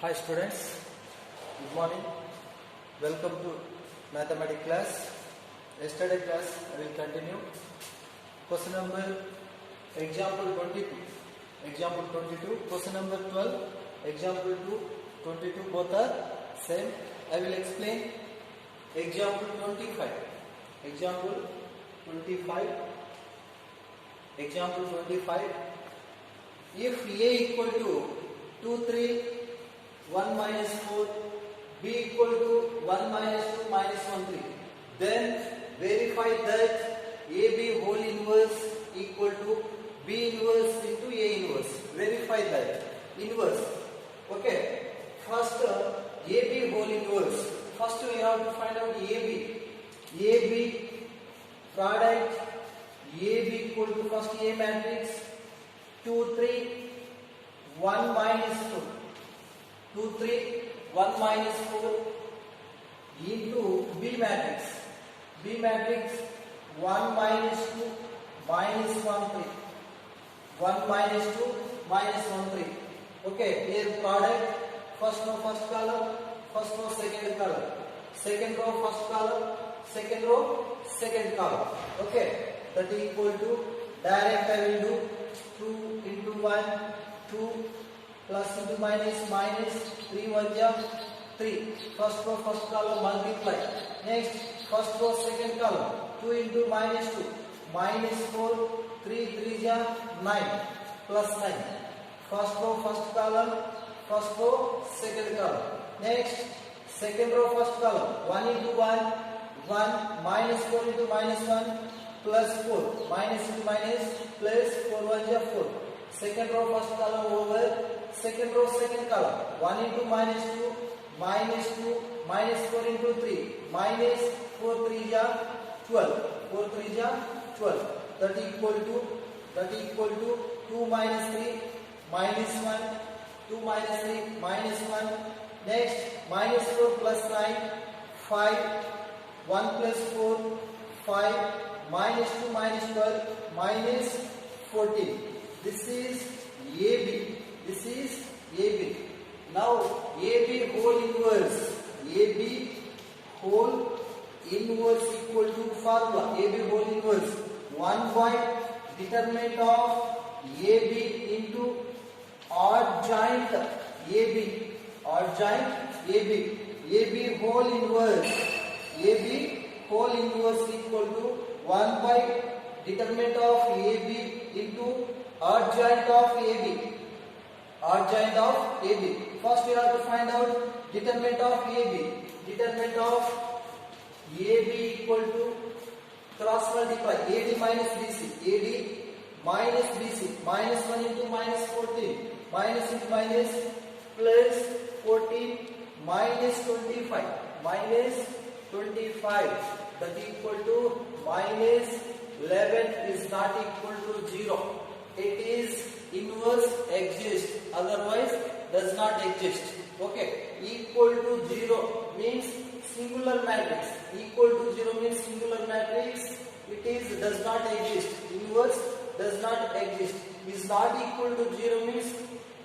Hi students, good morning. Welcome to mathematics class. Yesterday class I will continue. Question number example 22. Example 22. Question number 12. Example 22. Both are same. I will explain example 25. Example 25. Example 25. If A equal to 2, 3, 1 minus 4, B equal to 1 minus 2 minus 1, 3. Then verify that AB whole inverse equal to B inverse into A inverse. Verify that. Inverse. Okay. First AB whole inverse. First we have to find out AB. AB product AB equal to first A matrix 2, 3, 1 minus 2. 2, 3, 1 minus 4 into B matrix. B matrix 1 minus 2 minus 1, 3. 1 minus 2 minus 1, 3. Okay, here product first row first column, first row second column, second row first column, second row second column. Okay, that is equal to direct I will do 2 into 1, 2 plus into minus, 3 1 ja 3. First row first column multiply. Next first row second column 2 into minus 2 minus 4 3 3 ja 9 plus 9. First row first column, first row second column. Next second row first column 1 into 1 1 minus 4 into minus 1 plus 4 minus into minus plus 4 1 ja 4. Second row first column over second row second column 1 into minus 2 minus 2 minus 4 into 3 minus 4 3 ja 12 4 3 ja 12. That is equal to 2 minus 3 minus 1 2 minus 3 minus 1. Next minus 4 plus 9 5 1 plus 4 5 minus 2 minus 12 minus 14. This is AB. This is AB. Now AB whole inverse. AB whole inverse equal to formula. AB whole inverse 1 by determinant of AB into adjoint AB. Adjoint AB. AB whole inverse. AB whole inverse equal to 1 by determinant of AB into adjoint of AB. Adjoint of AB. First we have to find out determinant of AB. Determinant of AB equal to cross multiply AD minus BC. AD minus BC. Minus 1 into minus 14. Minus into minus plus 14 minus 25. Minus 25. That is equal to minus 11 is not equal to 0. It is inverse exists, otherwise does not exist. Okay, equal to 0 means singular matrix. Equal to 0 means singular matrix. It is does not exist. Inverse does not exist. Is not equal to 0 means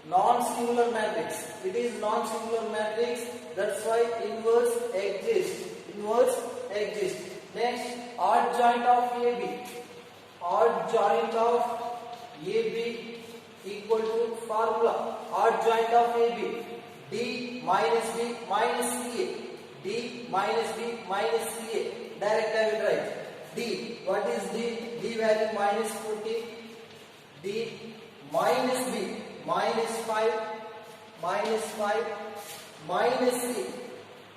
non-singular matrix. It is non-singular matrix. That's why inverse exists. Inverse exists. Next, adjoint of AB. Adjoint of AB equal to formula. Adjoint of AB. D minus B minus CA. D minus B minus CA. Direct I will write. D. What is D? D value minus 14. D minus B minus 5 minus 5 minus C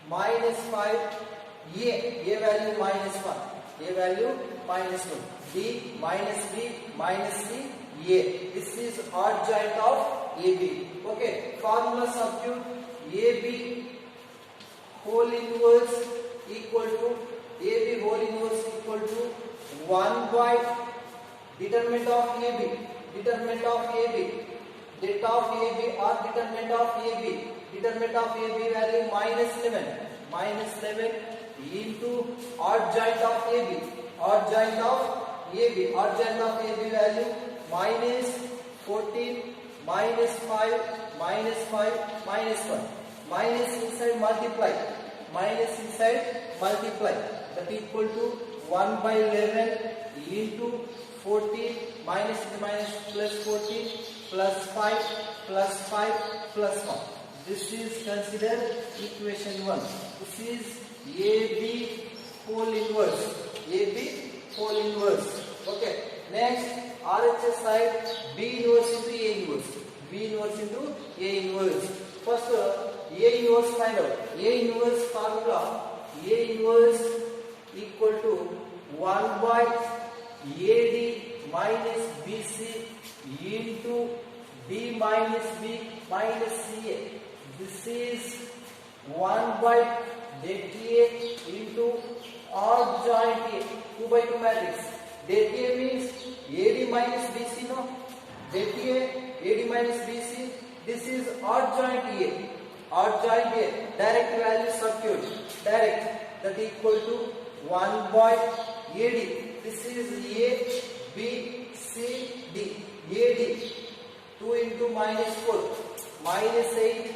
minus 5. A value minus 1. A value minus 1. D minus B minus C. A. This is adjoint of AB. Okay. Formula substitute. AB whole inverse equal to AB whole inverse equal to 1 by determinant of AB. Determinant of AB. Det of AB or determinant of AB. Determinant of AB value minus 11. Minus 11 into adjoint of AB. Adjoint of AB. Adjoint of AB value minus 14 minus 5 minus 5, minus 1. Minus inside multiply. Minus inside multiply. That equal to 1 by 11 into 14 minus into minus plus 14 plus 5 plus 5 plus 1. This is considered equation 1. This is AB whole inverse. AB whole inverse. Okay. Next, RHS side B inverse into A inverse. B inverse into A inverse. First, A inverse find out. A inverse formula. A inverse equal to 1 by AD minus BC into D minus B minus CA. This is 1 by det A into odd joint A. 2 by 2 matrix. Det A means AD minus BC, no? Det A, AD minus BC. This is odd joint A. Odd joint A. Direct value substitute. Direct. That equal to 1 by AD. This is A, B, C, D. AD. 2 into minus 4. Minus 8.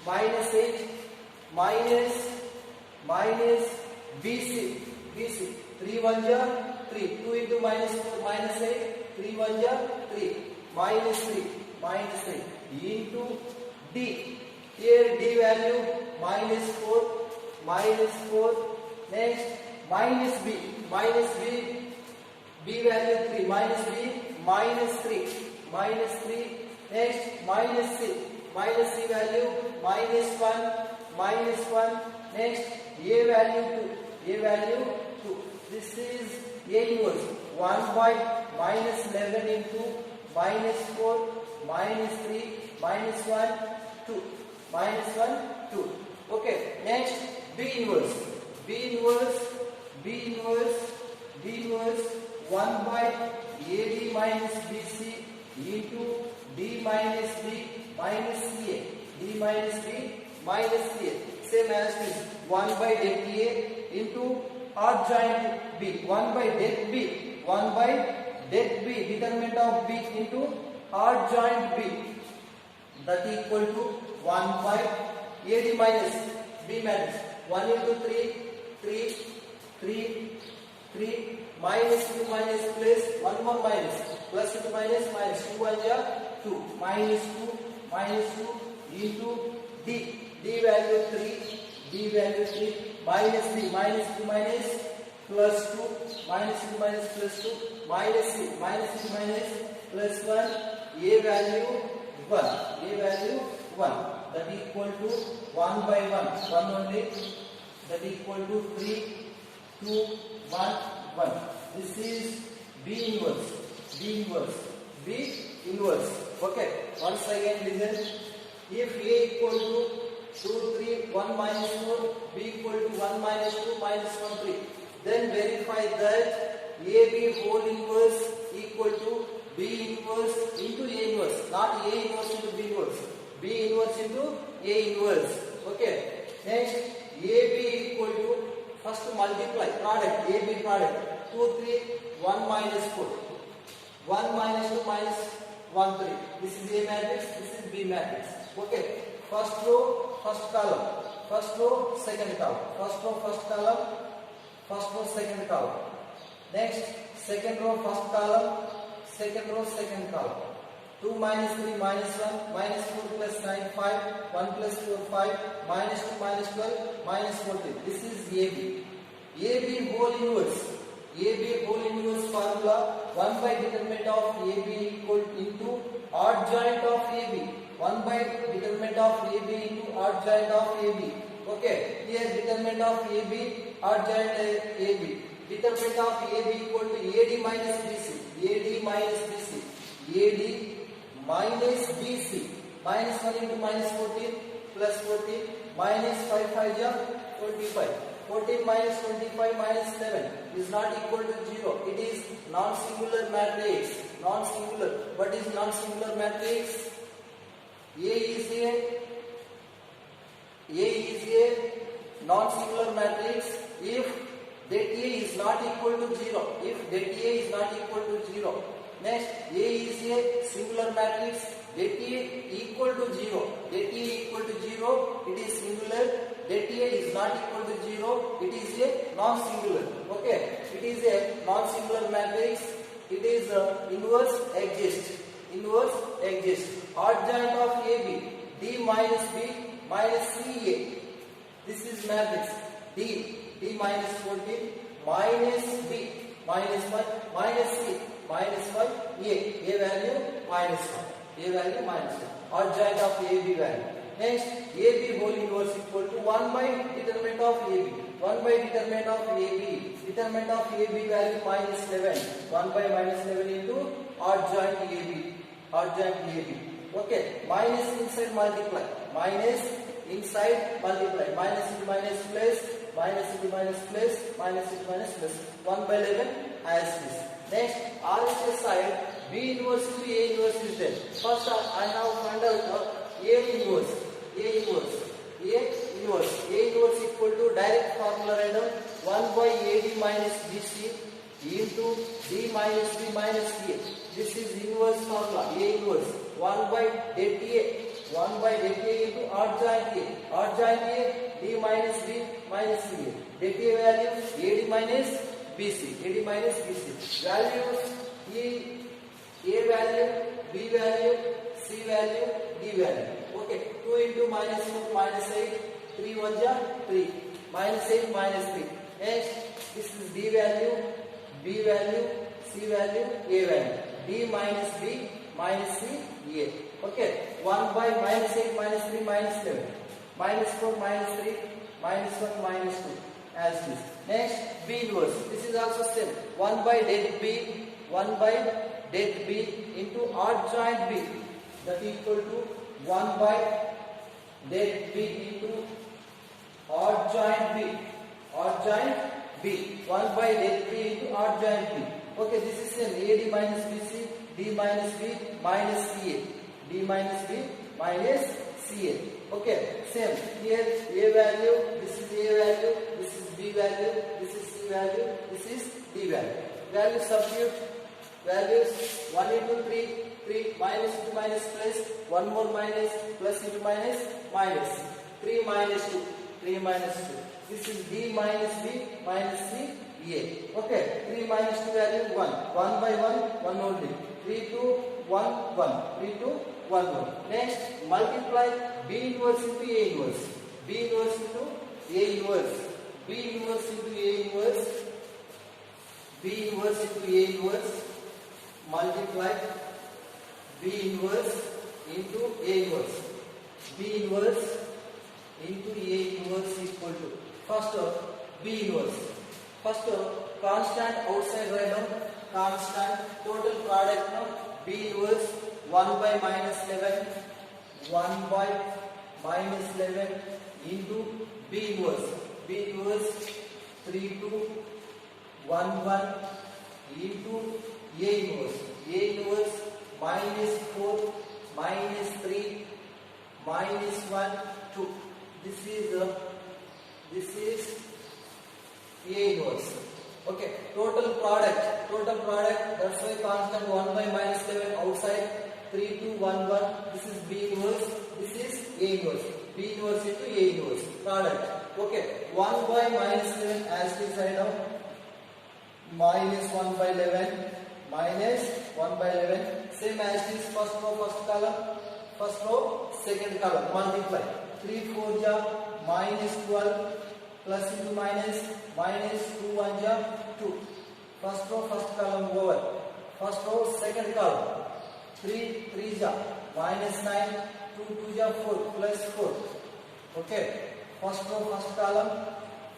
Minus 8. Minus BC. BC. 3 1 ja 3. 2 into minus 4. Minus 8. 3 1 ja 3. Minus 3. Minus 3. Into D. Here D value minus 4. Minus 4. Next minus B. Minus B. B value 3. Minus B. Minus 3. Minus 3. Next minus C. Minus C value minus 1. Minus 1. Next A value 2. A value 2. This is A inverse. 1 by minus 11 into minus 4. Minus 3. Minus 1. 2. Minus 1. 2. Okay. Next B inverse. B inverse. B inverse. B inverse. 1 by AD minus BC into D minus B minus CA. D minus B minus CA. Same as this. 1 by det A into odd joint B. 1 by det B. 1 by det B. Determinant of B into odd joint B. That equal to 1 by AD minus B matrix. 1 into 3. 3. 3. 3. Minus into minus plus 1 more minus. Plus into minus minus 2 1 ja 2. Minus 2. Minus 2 into D. D value 3. D value 3. Minus 3. Minus into minus plus 2. Minus into minus plus 2. Minus C. Minus into minus plus 1. A value 1. A value 1. That equal to 1 by 1. 1 only. That equal to 3, 2, 1, 1. This is B inverse. B inverse. B inverse. Okay. Once again listen. If A equal to 2, 3, 1 minus 4, B equal to 1 minus 2 minus 1, 3. Then verify that AB whole inverse equal to B inverse into A inverse. Not A inverse into B inverse. B inverse into A inverse. Okay. Next, AB equal to first multiply product. AB product 2, 3, 1 minus 4. 1 minus 2 minus 1, 3. This is A matrix. This is B matrix. Okay. First row, first column. First row, second column. First row, first column. First row, second column. Next, second row, first column. Second row, second column. 2 minus 3 minus 1 minus 4 plus 9 5 1 plus 4 5 minus 2 minus 12 minus 14. This is AB. AB whole inverse. AB whole inverse formula 1 by determinant of AB equal into odd joint of AB. 1 by determinant of AB into odd joint of AB. Okay. Here determinant of AB odd joint AB. Determinant of AB equal to AD minus BC. AD minus BC. AD minus BC. Minus 1 into minus 14 plus 14 minus 5 5 ja 25. 14 minus 25 minus 7 is not equal to 0. It is non-singular matrix. Non-singular. What is non-singular matrix? A is a non-singular matrix if det A is not equal to 0. If det A is not equal to 0. Next, A is a singular matrix that A equal to 0, that A equal to 0, it is singular. That A is not equal to 0, it is a non-singular. Okay, it is a non-singular matrix. It is inverse exist. Inverse exist. Adjoint of AB, D minus B minus CA. This is matrix D minus 14 minus B minus 1 minus C minus 1 A value minus 1. A value minus 1. Adjoint of AB value. Next, AB whole inverse equal to 1 by determinant of AB. 1 by determinant of AB. Determinant of AB value minus 11. 1 by minus 11 into adjoint AB. Adjoint AB. Okay. Minus inside multiply. Minus inside multiply. Minus into minus plus. Minus into minus plus. Minus into minus plus. 1 by 11 as this. Next, RHS side, B inverse into A inverse is there. First, I have found out A inverse. A inverse. A inverse. A inverse equal to direct formula random 1 by AD minus BC into D minus B minus A. This is inverse formula. A inverse. 1 by det A. 1 by det A into adjoint A. Adjoint A, D minus B minus A. Det A value AD minus BC. AD minus BC. Values A value, B value, C value, D value. Okay. 2 into minus 4 minus 8. 3 1 ja 3. Minus 8 minus 3. Next, this is D value, B value, C value, A value. D minus B minus C, A. Okay. 1 by minus 8 minus 3 minus 11. Minus 4 minus 3 minus 1 minus 2. As this. Next, B inverse. This is also same. 1 by det B. 1 by det B into adjoint B. That equal to 1 by det B into adjoint B. Adjoint B. 1 by det B into adjoint B. Okay, this is same. AD minus BC, D minus B minus CA. D minus B minus CA. Okay, same. Here A value, this is A value, this is B value, this is C value, this is D value. Value substitute. Values 1 into 3, 3 minus into minus plus, 1 more minus, plus into minus, minus. 3 minus 2, 3 minus 2. This is D minus B minus C, A. Okay, 3 minus 2 value 1. 1 by 1, 1 only. 3 2, 1, 1. 3 2, 1, 1. Next, multiply B inverse into A inverse. B inverse into A inverse. B inverse into A inverse. B inverse into A inverse. Multiply B inverse into A inverse. B inverse into A inverse equal to first B inverse. First constant outside random, constant total product of B inverse 1 by minus 11, 1 by minus 11 into B inverse. B inverse 3 2 1 1 into A inverse. A inverse minus 4 minus 3 minus 1 2. This is A inverse. Okay. Total product. That's why constant 1 by minus 11 outside 3 2 1 1. This is B inverse. This is A inverse. B inverse into A inverse. Product. Okay. 1 by minus 11 as we said now. Minus 1 by 11. Minus 1 by 11, same as this first row, first column, first row, second column, multiply. 3 4 ja, minus 12, plus into minus, minus 2 1 ja, 2. First row, first column over. First row, second column. 3 3 ja, minus 9, 2 2 ja, 4, plus 4. Okay. First row, first column,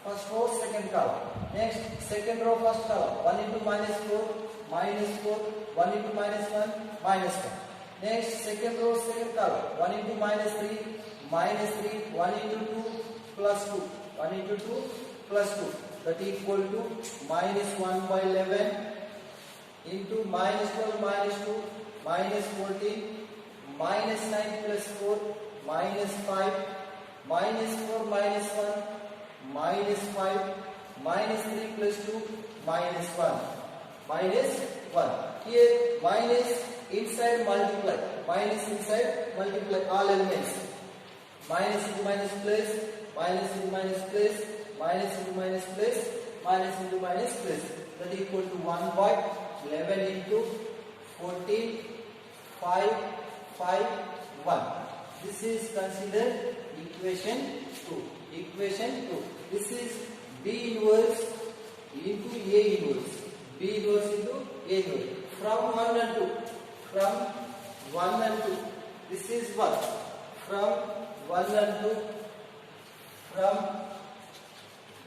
first row, second column. Next, second row, first column. 1 into minus 4. Minus 4, 1 into minus 1, minus 1. Next, second row, second column. 1 into minus 3, minus 3, 1 into 2, plus 2. 1 into 2, plus 2. That equal to minus 1 by 11 into minus 12 minus 2, minus 14, minus 9 plus 4, minus 5, minus 4 minus 1, minus 5, minus 3 plus 2, minus 1. Minus 1. Here minus inside multiply. minus inside, multiply all elements. Minus into minus plus, minus into minus plus, minus into minus plus, minus into minus plus. That is equal to 1 by 11 into 14, 5, 5, 1. This is considered equation 2. Equation 2. This is B inverse into A inverse. B inverse into A inverse. From 1 and 2. From 1 and 2. This is what? From 1 and 2. From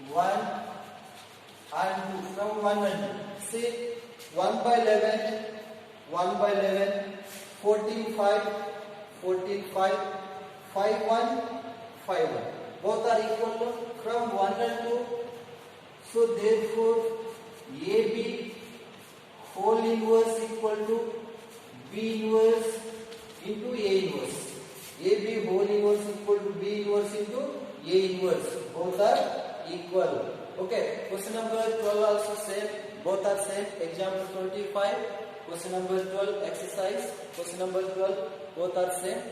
1 and 2. From 1 and 2. See, 1 by 11, 1 by 11, 14, 5, 14, 5, 5, 1, 5, 1. Both are equal from 1 and 2. So therefore, AB whole inverse equal to B inverse into A inverse. AB whole inverse equal to B inverse into A inverse. Both are equal. Okay. Question number 12 also same. Both are same. Example 25. Question number 12 exercise. Question number 12. Both are same.